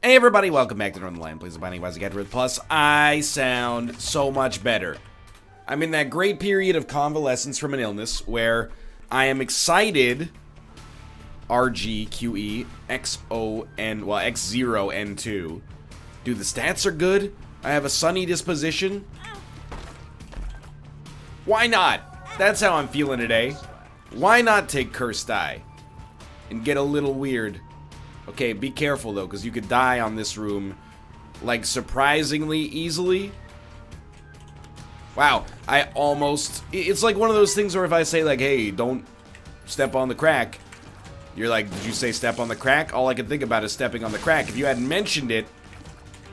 Hey everybody, welcome back to Northernlion. Please abide by AFTERBIRTH Plus. I sound so much better. I'm in that great period of convalescence from an illness where I am excited. RGQE XON, well, X0N2. Dude, the stats are good. I have a sunny disposition. Why not? That's how I'm feeling today. Why not take Cursed Eye and get a little weird? Okay, be careful though, because you could die on this room, like, surprisingly easily. Wow, I almost... It's like one of those things where if I say, like, hey, don't step on the crack, you're like, did you say step on the crack? All I can think about is stepping on the crack. If you hadn't mentioned it,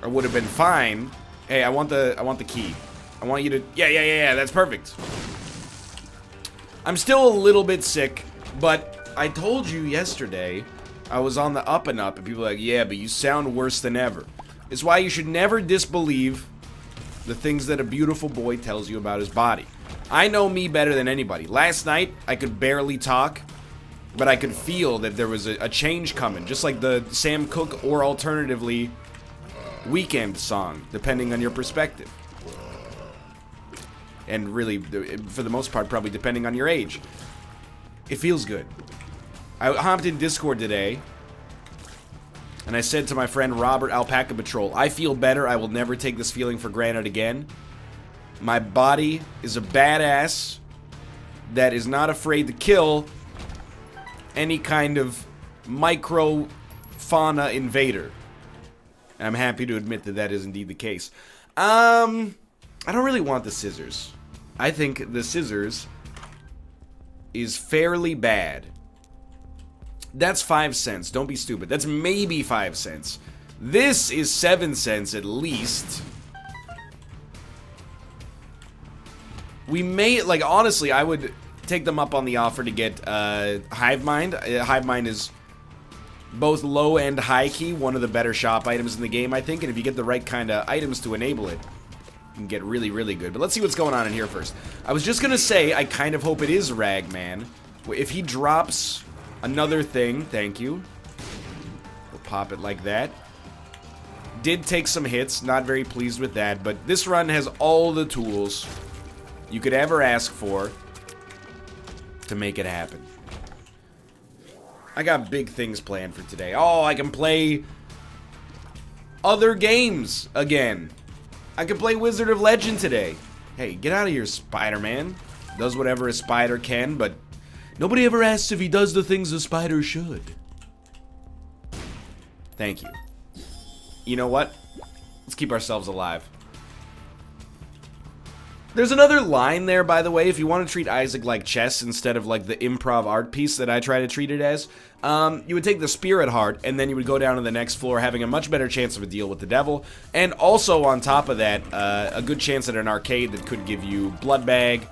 I would have been fine. Hey, I want the key. I want you to... Yeah, that's perfect. I'm still a little bit sick, but I told you yesterday... I was on the up and up, and people were like, yeah, but you sound worse than ever. It's why you should never disbelieve the things that a beautiful boy tells you about his body. I know me better than anybody. Last night, I could barely talk, but I could feel that there was a change coming, just like the Sam Cooke or alternatively Weekend song, depending on your perspective. And really, for the most part, probably depending on your age. It feels good. I hopped in Discord today, and I said to my friend Robert Alpaca Patrol, I feel better. I will never take this feeling for granted again. My body is a badass that is not afraid to kill any kind of micro-fauna invader. And I'm happy to admit that that is indeed the case. I don't really want the scissors. I think the scissors is fairly bad. That's 5 cents. Don't be stupid. That's maybe 5 cents. This is 7 cents at least. We may, like, honestly, I would take them up on the offer to get Hive Mind. Hive Mind is both low and high key, one of the better shop items in the game, I think. And if you get the right kind of items to enable it, you can get really, really good. But let's see what's going on in here first. I was just going to say, I kind of hope it is Ragman. If he drops... another thing, thank you. We'll pop it like that. Did take some hits, not very pleased with that, but this run has all the tools you could ever ask for to make it happen. I got big things planned for today. Oh, I can play other games again. I can play Wizard of Legend today. Hey, get out of here, Spider-Man. Does whatever a spider can, but nobody ever asks if he does the things a spider should. Thank you. You know what? Let's keep ourselves alive. There's another line there, by the way, if you want to treat Isaac like chess instead of like the improv art piece that I try to treat it as. You would take the Spirit Heart, and then you would go down to the next floor having a much better chance of a deal with the devil. And also, on top of that, a good chance at an arcade that could give you Blood Bag,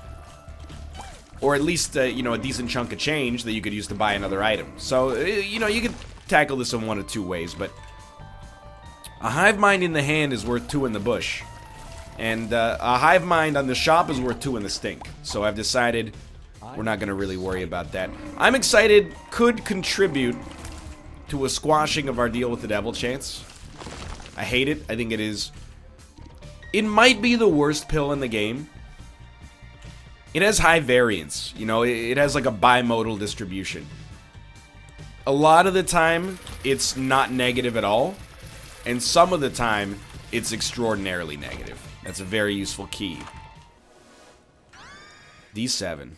or at least, you know, a decent chunk of change that you could use to buy another item. So, you know, you could tackle this in one of two ways, but a Hive Mind in the hand is worth 2 in the bush. And a Hive Mind on the shop is worth 2 in the stink. So I've decided we're not going to really worry about that. I'm excited, could contribute to a squashing of our deal with the devil chance. I hate it. I think it is... it might be the worst pill in the game. It has high variance, you know, it has like a bimodal distribution. A lot of the time, it's not negative at all, and some of the time, it's extraordinarily negative. That's a very useful key. D7.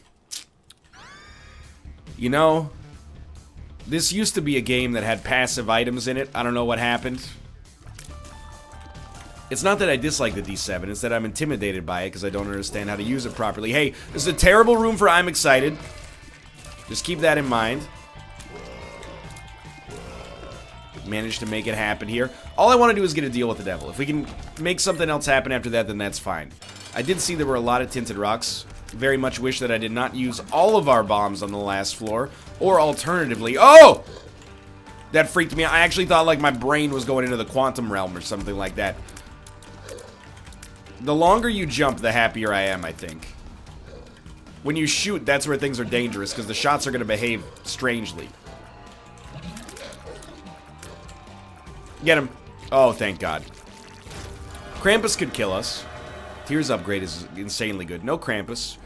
You know, this used to be a game that had passive items in it. I don't know what happened. It's not that I dislike the D7, it's that I'm intimidated by it because I don't understand how to use it properly. Hey, this is a terrible room for I'm excited. Just keep that in mind. Managed to make it happen here. All I want to do is get a deal with the devil. If we can make something else happen after that, then that's fine. I did see there were a lot of tinted rocks. Very much wish that I did not use all of our bombs on the last floor. Or alternatively... oh! That freaked me out. I actually thought like my brain was going into the quantum realm or something like that. The longer you jump, the happier I am, I think. When you shoot, that's where things are dangerous, because the shots are going to behave strangely. Get him. Oh, thank God. Krampus could kill us. Tears upgrade is insanely good. No Krampus.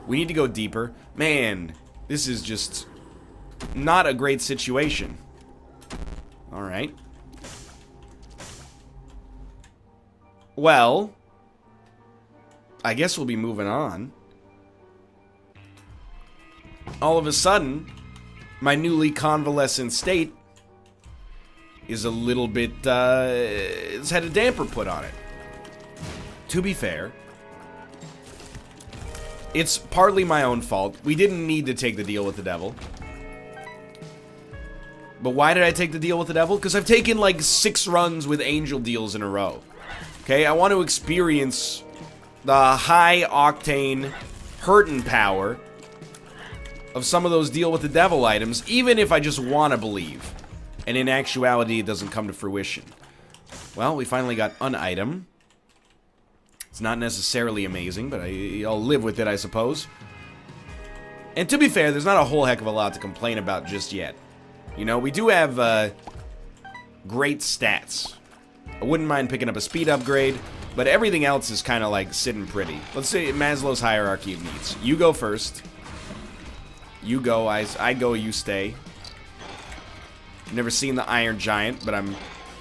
We need to go deeper. Man, this is just not a great situation. Alright. Well, I guess we'll be moving on. All of a sudden, my newly convalescent state is a little bit, it's had a damper put on it. To be fair, it's partly my own fault. We didn't need to take the deal with the devil. But why did I take the deal with the devil? Because I've taken like 6 runs with angel deals in a row. Okay, I want to experience the high octane hurtin' power of some of those deal with the devil items, even if I just want to believe. And in actuality, it doesn't come to fruition. Well, we finally got an item. It's not necessarily amazing, but I'll live with it, I suppose. And to be fair, there's not a whole heck of a lot to complain about just yet. You know, we do have great stats. I wouldn't mind picking up a speed upgrade, but everything else is kind of like sitting pretty. Let's say Maslow's hierarchy of needs. You go first. You go, I go, you stay. Never seen the Iron Giant, but I'm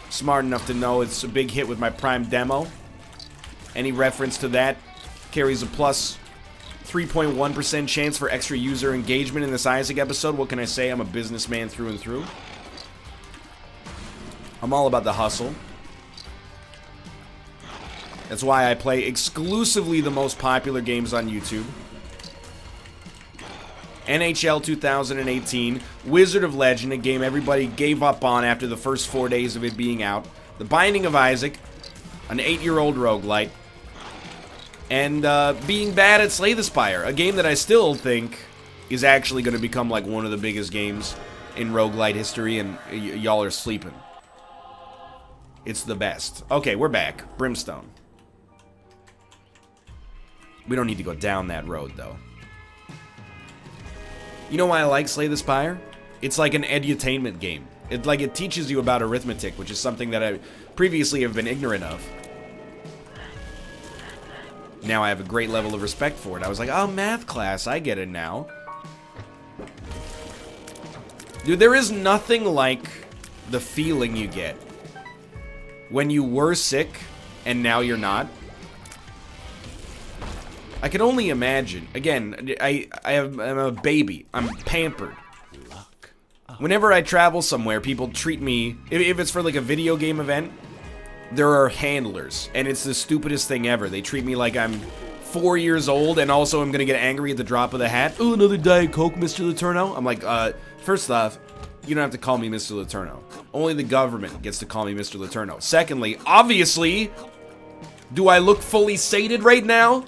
smart enough to know it's a big hit with my Prime demo. Any reference to that carries a plus 3.1% chance for extra user engagement in this Isaac episode. What can I say? I'm a businessman through and through. I'm all about the hustle. That's why I play exclusively the most popular games on YouTube. NHL 2018, Wizard of Legend, a game everybody gave up on after the first 4 days of it being out. The Binding of Isaac, an 8-year-old roguelite. And being bad at Slay the Spire, a game that I still think is actually going to become like one of the biggest games in roguelite history, and y'all are sleeping. It's the best. Okay, we're back. Brimstone. We don't need to go down that road, though. You know why I like Slay the Spire? It's like an edutainment game. It teaches you about arithmetic, which is something that I previously have been ignorant of. Now I have a great level of respect for it. I was like, oh, math class, I get it now. Dude, there is nothing like the feeling you get when you were sick and now you're not. I can only imagine. Again, I'm a baby. I'm pampered. Whenever I travel somewhere, people treat me, if it's for like a video game event, there are handlers, and it's the stupidest thing ever. They treat me like I'm 4 years old, and also I'm gonna get angry at the drop of the hat. Oh, another Diet Coke, Mr. Letourneau? I'm like, first off, you don't have to call me Mr. Letourneau. Only the government gets to call me Mr. Letourneau. Secondly, obviously, do I look fully sated right now?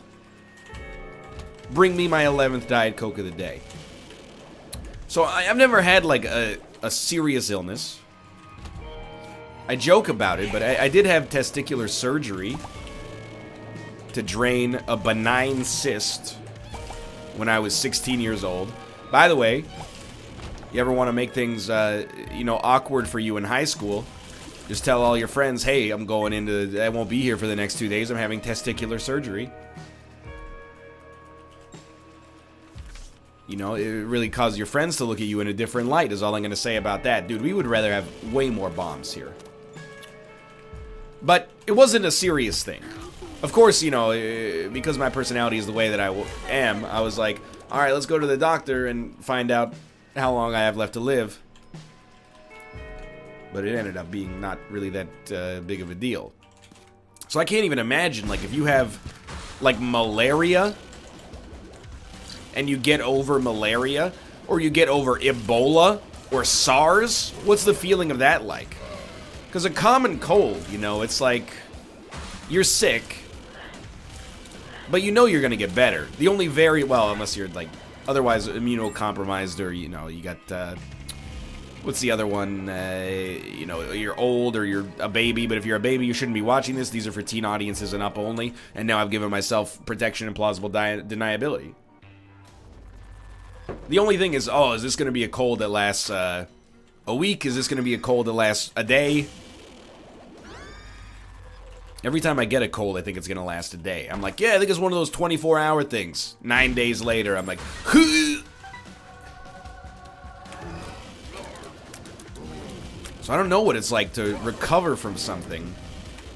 Bring me my 11th Diet Coke of the day. So I've never had like a serious illness. I joke about it, but I did have testicular surgery to drain a benign cyst when I was 16 years old. By the way, you ever want to make things, awkward for you in high school, just tell all your friends, hey, I won't be here for the next 2 days, I'm having testicular surgery. You know, it really causes your friends to look at you in a different light, is all I'm going to say about that. Dude, we would rather have way more bombs here. But it wasn't a serious thing. Of course, you know, because my personality is the way that I am, I was like, alright, let's go to the doctor and find out how long I have left to live. But it ended up being not really that big of a deal. So I can't even imagine, like, if you have, like, malaria, and you get over malaria, or you get over Ebola, or SARS, what's the feeling of that like? Because a common cold, you know, it's like, you're sick, but you know you're going to get better. The only well, unless you're, like, otherwise immunocompromised, or, you know, you got, what's the other one? You know, you're old, or you're a baby, but if you're a baby, you shouldn't be watching this. These are for teen audiences and up only, and now I've given myself protection and plausible deniability. The only thing is, is this going to be a cold that lasts, a week? Is this going to be a cold that lasts a day? Every time I get a cold, I think it's going to last a day. I'm like, yeah, I think it's one of those 24-hour things. 9 days later, I'm like, huh! So I don't know what it's like to recover from something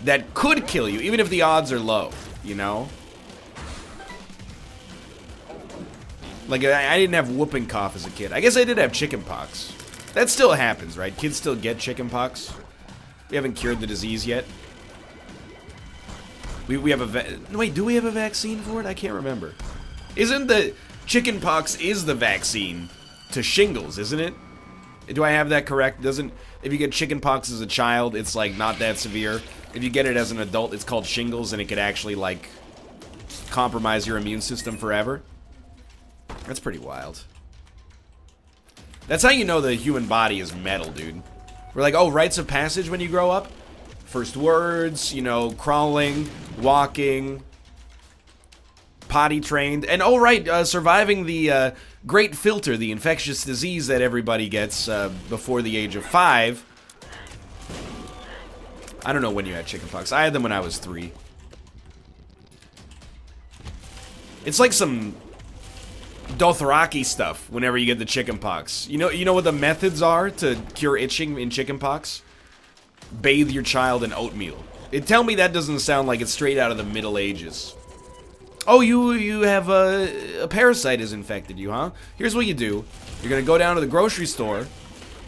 that could kill you, even if the odds are low, you know? Like, I didn't have whooping cough as a kid. I guess I did have chicken pox. That still happens, right? Kids still get chicken pox. We haven't cured the disease yet. We have a wait, do we have a vaccine for it? I can't remember. Isn't the chicken pox is the vaccine to shingles, isn't it? Do I have that correct? Doesn't, if you get chicken pox as a child, it's like not that severe. If you get it as an adult, it's called shingles, and it could actually like compromise your immune system forever. That's pretty wild. That's how you know the human body is metal, dude. We're like, oh, rites of passage when you grow up? First words, you know, crawling, walking, potty trained, and oh right, surviving the great filter, the infectious disease that everybody gets before the age of 5. I don't know when you had chickenpox. I had them when I was 3. It's like some Dothraki stuff whenever you get the chickenpox. You know what the methods are to cure itching in chickenpox? Bathe your child in oatmeal. Tell me that doesn't sound like it's straight out of the Middle Ages. Oh, you have a parasite is infected you, huh? Here's what you do. You're gonna go down to the grocery store.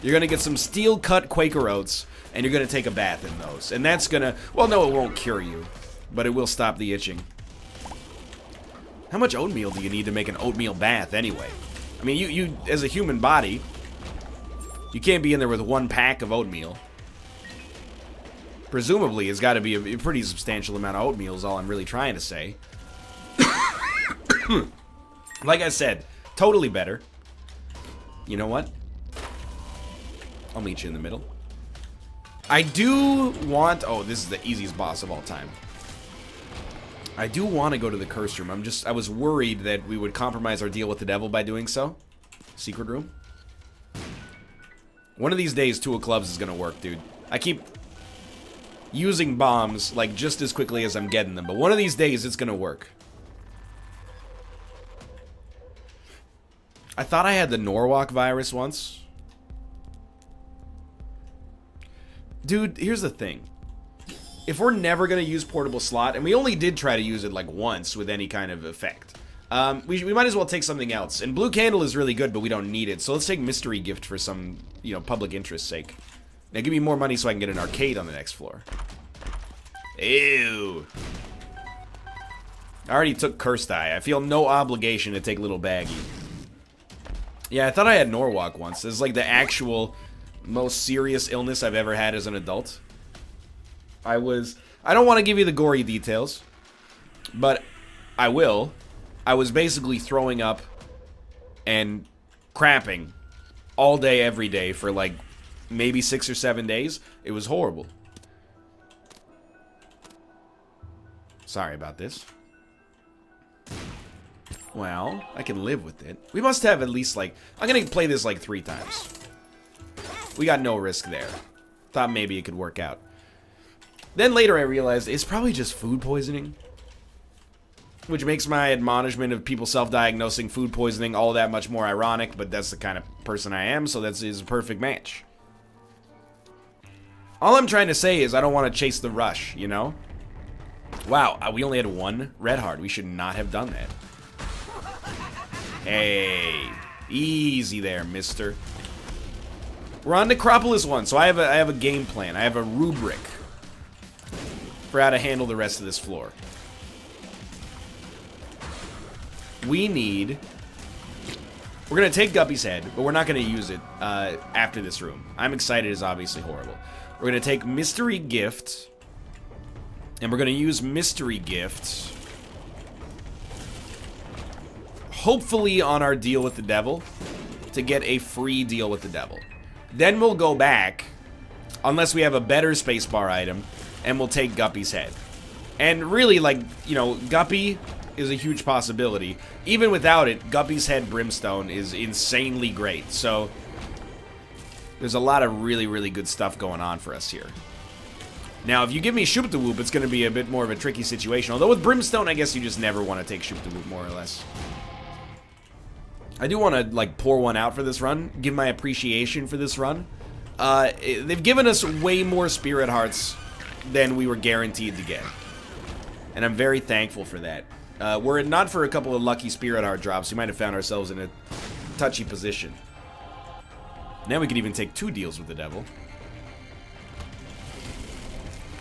You're gonna get some steel-cut Quaker Oats, and you're gonna take a bath in those. And that's gonna, well, no, it won't cure you, but it will stop the itching. How much oatmeal do you need to make an oatmeal bath anyway? I mean, you as a human body, you can't be in there with 1 pack of oatmeal. Presumably, it's got to be a pretty substantial amount of oatmeal is all I'm really trying to say. Like I said, totally better. You know what? I'll meet you in the middle. I do want... Oh, this is the easiest boss of all time. I do want to go to the curse room. I was worried that we would compromise our deal with the devil by doing so. Secret room. One of these days, 2 of clubs is going to work, dude. I keep using bombs, like, just as quickly as I'm getting them. But one of these days, it's gonna work. I thought I had the Norwalk virus once. Dude, here's the thing. If we're never gonna use portable slot, and we only did try to use it, like, once with any kind of effect, we might as well take something else. And Blue Candle is really good, but we don't need it. So let's take Mystery Gift for some, you know, public interest sake. Now give me more money so I can get an arcade on the next floor. Ew. I already took Cursed Eye. I feel no obligation to take Little Baggy. Yeah, I thought I had Norwalk once. This is like the actual most serious illness I've ever had as an adult. I don't want to give you the gory details, but I will. I was basically throwing up and crapping all day, every day for like maybe 6 or 7 days. It was horrible. Sorry about this. Well, I can live with it. We must have at least like... I'm gonna play this like 3 times. We got no risk there. Thought maybe it could work out. Then later I realized it's probably just food poisoning. Which makes my admonishment of people self-diagnosing food poisoning all that much more ironic, but that's the kind of person I am, so that's a perfect match. All I'm trying to say is I don't want to chase the rush, you know? Wow, we only had 1 red heart. We should not have done that. Hey, easy there, mister. We're on Necropolis 1, so I have a game plan. I have a rubric for how to handle the rest of this floor. We need... We're going to take Guppy's head, but we're not going to use it after this room. I'm excited is obviously horrible. We're going to take Mystery Gift, and we're going to use Mystery Gift, hopefully on our deal with the devil, to get a free deal with the devil. Then we'll go back, unless we have a better spacebar item, and we'll take Guppy's head. And really, like, you know, Guppy is a huge possibility. Even without it, Guppy's head Brimstone is insanely great. So there's a lot of really, really good stuff going on for us here. Now, if you give me Shoop the Whoop, it's going to be a bit more of a tricky situation. Although with Brimstone, I guess you just never want to take Shoop the Whoop, more or less. I do want to, like, pour one out for this run. Give my appreciation for this run. They've given us way more Spirit Hearts than we were guaranteed to get. And I'm very thankful for that. Were it not for a couple of lucky Spirit Heart drops, we might have found ourselves in a touchy position. Now we could even take 2 deals with the devil.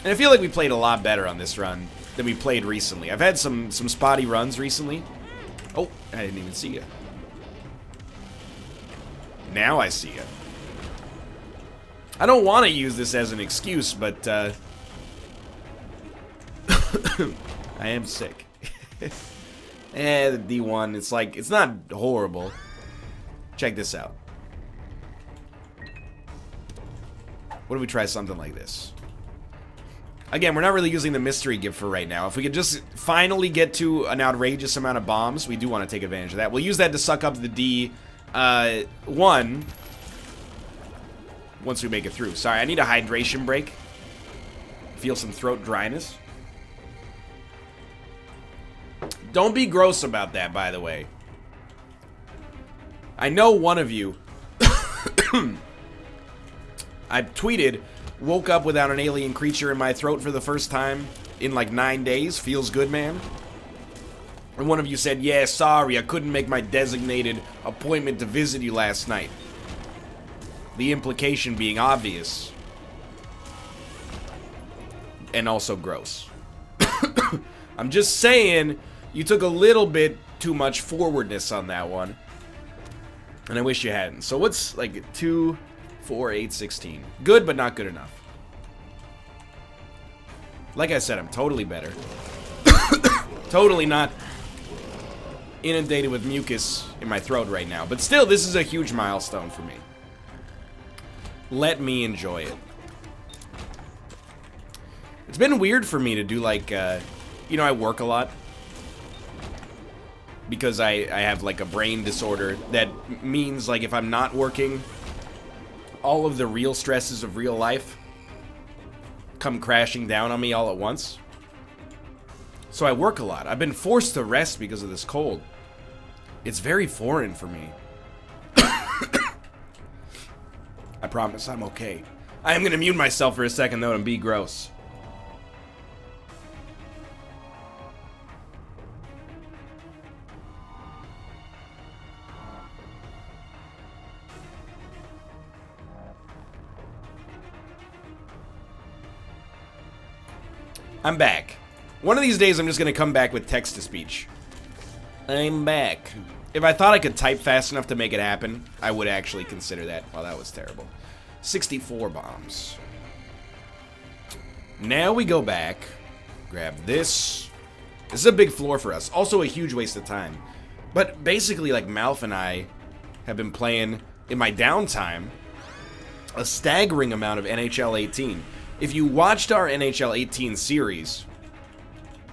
And I feel like we played a lot better on this run than we played recently. I've had some spotty runs recently. Oh, I didn't even see you. Now I see you. I don't want to use this as an excuse, but I am sick. The D1, it's like, it's not horrible. Check this out. What if we try something like this? Again, we're not really using the mystery gift for right now. If we could just finally get to an outrageous amount of bombs, we do want to take advantage of that. We'll use that to suck up the D1 once we make it through. Sorry, I need a hydration break. Feel some throat dryness. Don't be gross about that, by the way. I know one of you... I tweeted, woke up without an alien creature in my throat for the first time in like 9 days. Feels good, man. And one of you said, yeah, sorry, I couldn't make my designated appointment to visit you last night. The implication being obvious. And also gross. I'm just saying, you took a little bit too much forwardness on that one. And I wish you hadn't. So what's like 2, 4, 8, 16? Good, but not good enough. Like I said, I'm totally better. Totally not inundated with mucus in my throat right now. But still, this is a huge milestone for me. Let me enjoy it. It's been weird for me to do like, you know, I work a lot. Because I have like a brain disorder that means like if I'm not working, all of the real stresses of real life come crashing down on me all at once. So I work a lot. I've been forced to rest because of this cold. It's very foreign for me. I promise I'm okay. I am gonna mute myself for a second though and be gross. I'm back. One of these days, I'm just going to come back with text-to-speech. I'm back. If I thought I could type fast enough to make it happen, I would actually consider that. Well, that was terrible. 64 bombs. Now we go back. Grab this. This is a big floor for us. Also a huge waste of time. But basically, like, Malf and I have been playing, in my downtime, a staggering amount of NHL 18. If you watched our NHL 18 series,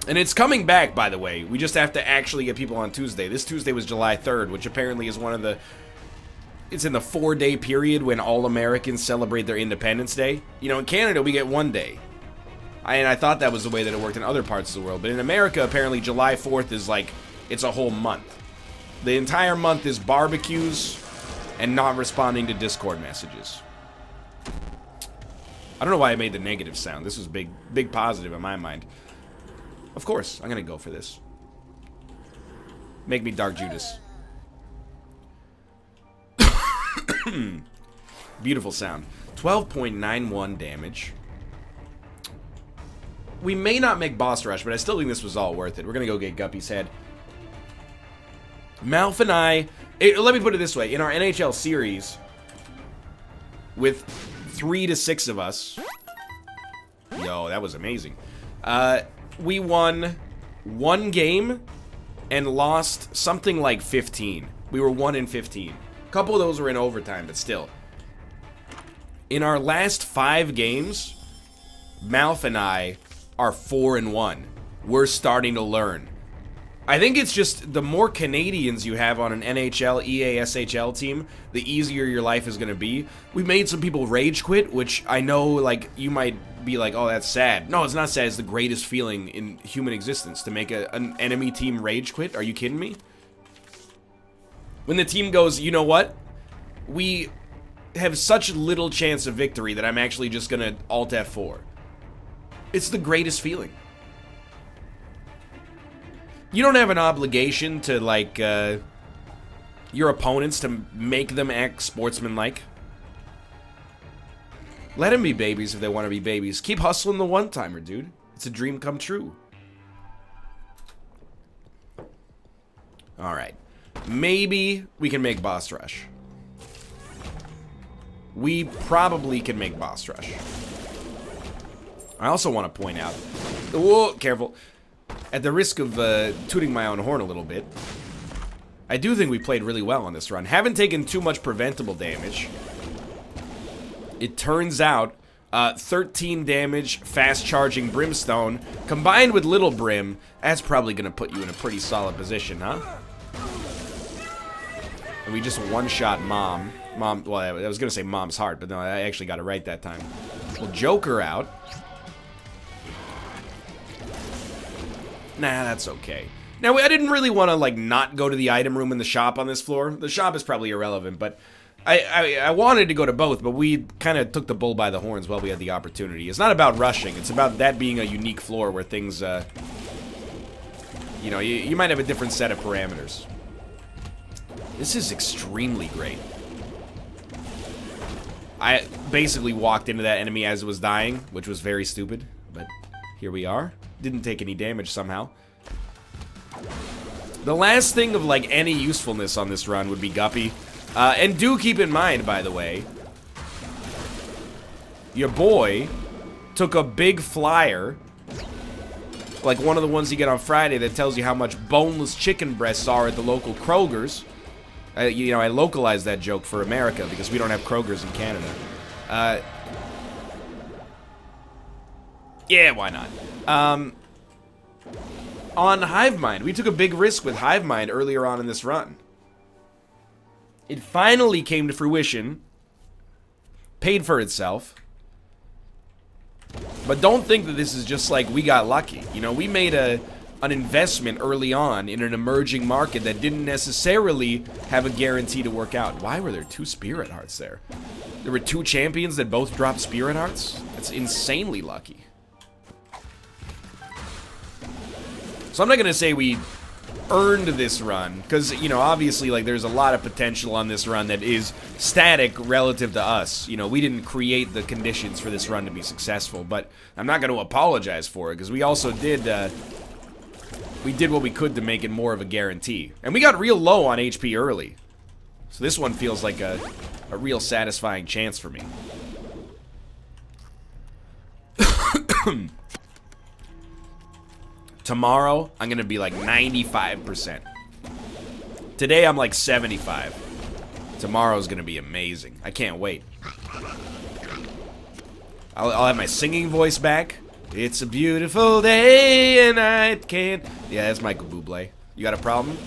and it's coming back, by the way, we just have to actually get people on Tuesday. This Tuesday was July 3rd, which apparently is one of the... It's in the 4-day period when all Americans celebrate their Independence Day. You know, in Canada, we get 1 day. And I thought that was the way that it worked in other parts of the world. But in America, apparently, July 4th is like, it's a whole month. The entire month is barbecues and not responding to Discord messages. I don't know why I made the negative sound. This was big positive in my mind. Of course, I'm gonna go for this. Make me Dark Judas. Beautiful sound. 12.91 damage. We may not make boss rush, but I still think this was all worth it. We're gonna go get Guppy's head. Malf and I... let me put it this way. In our NHL series, with 3 to 6 of us... Yo, that was amazing. We won 1 game and lost something like 15. We were 1 in 15. A couple of those were in overtime, but still. In our last 5 games, Malf and I are 4-1. We're starting to learn. I think it's just the more Canadians you have on an NHL, EASHL team, the easier your life is going to be. We made some people rage quit, which I know, like, you might be like, oh, that's sad. No, it's not sad. It's the greatest feeling in human existence to make an enemy team rage quit. Are you kidding me? When the team goes, you know what? We have such little chance of victory that I'm actually just going to Alt F4. It's the greatest feeling. You don't have an obligation to, like, your opponents to make them act sportsmanlike. Let them be babies if they want to be babies. Keep hustling the one-timer, dude. It's a dream come true. Alright. Maybe we can make boss rush. We probably can make boss rush. I also want to point out... Whoa, careful. At the risk of tooting my own horn a little bit, I do think we played really well on this run. Haven't taken too much preventable damage. It turns out 13 damage, fast-charging Brimstone, combined with Little Brim, that's probably going to put you in a pretty solid position, huh? And we just one-shot Mom. Well, I was going to say Mom's heart, but no, I actually got it right that time. We'll Joker out. Nah, that's okay. Now, I didn't really want to, like, not go to the item room in the shop on this floor. The shop is probably irrelevant, but I wanted to go to both, but we kind of took the bull by the horns while we had the opportunity. It's not about rushing. It's about that being a unique floor where things, you know, you might have a different set of parameters. This is extremely great. I basically walked into that enemy as it was dying, which was very stupid, but here we are. Didn't take any damage somehow. The last thing of, like, any usefulness on this run would be Guppy. And do keep in mind, by the way, your boy took a big flyer, like one of the ones you get on Friday that tells you how much boneless chicken breasts are at the local Kroger's. You know, I localized that joke for America because we don't have Kroger's in Canada. Yeah, why not? On Hivemind, we took a big risk with Hivemind earlier on in this run. It finally came to fruition, paid for itself, but don't think that this is just like we got lucky. You know, we made an investment early on in an emerging market that didn't necessarily have a guarantee to work out. Why were there 2 Spirit Hearts there? There were 2 champions that both dropped Spirit Hearts? That's insanely lucky. So I'm not going to say we earned this run, because, you know, obviously, like, there's a lot of potential on this run that is static relative to us. You know, we didn't create the conditions for this run to be successful, but I'm not going to apologize for it, because we also did, we did what we could to make it more of a guarantee. And we got real low on HP early. So this one feels like a real satisfying chance for me. Tomorrow, I'm going to be like 95%. Today, I'm like 75. Tomorrow's going to be amazing. I can't wait. I'll have my singing voice back. It's a beautiful day and I can't... Yeah, that's Michael Bublé. You got a problem?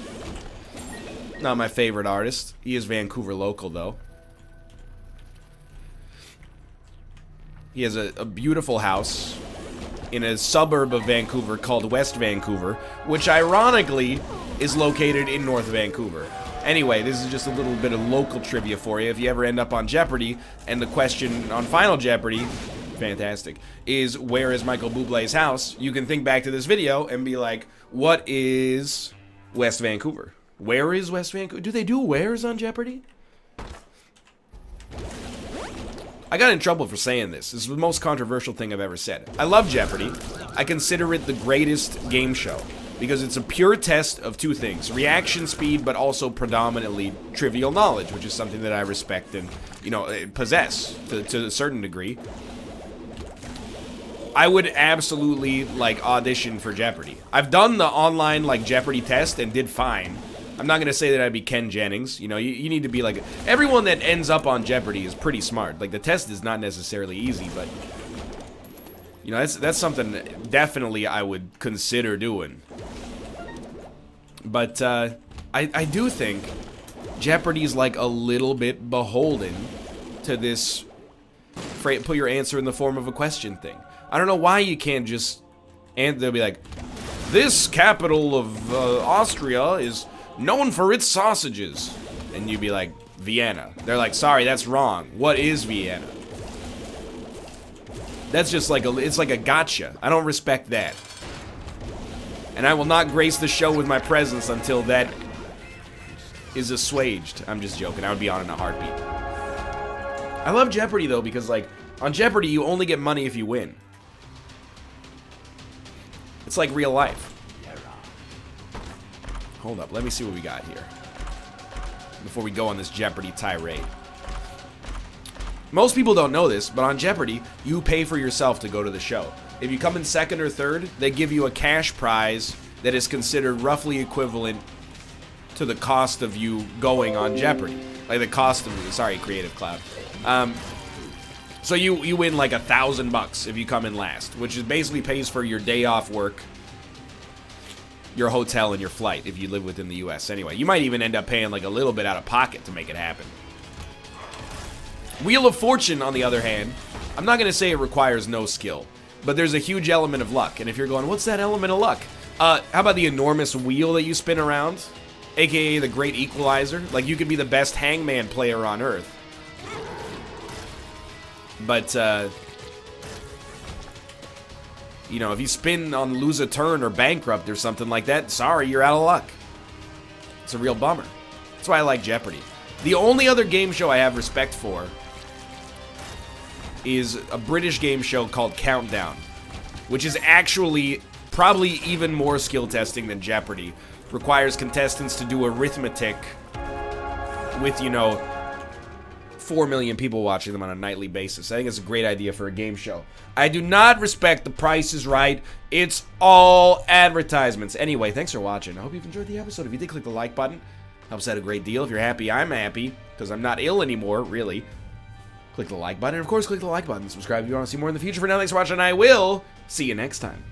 Not my favorite artist. He is Vancouver local, though. He has a beautiful house in a suburb of Vancouver called West Vancouver, which ironically is located in North Vancouver. Anyway, this is just a little bit of local trivia for you. If you ever end up on Jeopardy, and the question on Final Jeopardy, fantastic, is where is Michael Bublé's house, you can think back to this video and be like, what is West Vancouver? Where is West Vancouver? Do they do wheres on Jeopardy? I got in trouble for saying this. This is the most controversial thing I've ever said. I love Jeopardy. I consider it the greatest game show because it's a pure test of 2 things. Reaction speed, but also predominantly trivial knowledge, which is something that I respect and, you know, possess to a certain degree. I would absolutely, like, audition for Jeopardy. I've done the online, like, Jeopardy test and did fine. I'm not going to say that I'd be Ken Jennings. You know, you need to be like... Everyone that ends up on Jeopardy is pretty smart. Like, the test is not necessarily easy, but... You know, that's something definitely I would consider doing. But I do think Jeopardy's like a little bit beholden to this put your answer in the form of a question thing. I don't know why you can't just, and they'll be like, this capital of Austria is known for its sausages. And you'd be like, Vienna. They're like, sorry, that's wrong. What is Vienna? That's just like it's like a gotcha. I don't respect that. And I will not grace the show with my presence until that is assuaged. I'm just joking. I would be on in a heartbeat. I love Jeopardy, though, because, like, on Jeopardy, you only get money if you win. It's like real life. Hold up. Let me see what we got here before we go on this Jeopardy tirade. Most people don't know this, but on Jeopardy, you pay for yourself to go to the show. If you come in second or third, they give you a cash prize that is considered roughly equivalent to the cost of you going on Jeopardy. Like the cost of, sorry, Creative Cloud. So you win like $1,000 if you come in last, which is basically pays for your day off work, your hotel, and your flight if you live within the U.S. Anyway, you might even end up paying like a little bit out of pocket to make it happen. Wheel of Fortune, on the other hand, I'm not going to say it requires no skill, but there's a huge element of luck. And if you're going, what's that element of luck? How about the enormous wheel that you spin around? AKA the Great Equalizer. Like, you could be the best hangman player on Earth. But, you know, if you spin on lose a turn or bankrupt or something like that, sorry, you're out of luck. It's a real bummer. That's why I like Jeopardy. The only other game show I have respect for is a British game show called Countdown, which is actually probably even more skill testing than Jeopardy. Requires contestants to do arithmetic with, you know, 4 million people watching them on a nightly basis. I think it's a great idea for a game show. I do not respect The Price is Right. It's all advertisements. Anyway, thanks for watching. I hope you've enjoyed the episode. If you did, click the like button. Helps out a great deal. If you're happy, I'm happy, because I'm not ill anymore, really. Click the like button, and of course, click the like button. Subscribe if you want to see more in the future. For now, thanks for watching, and I will see you next time.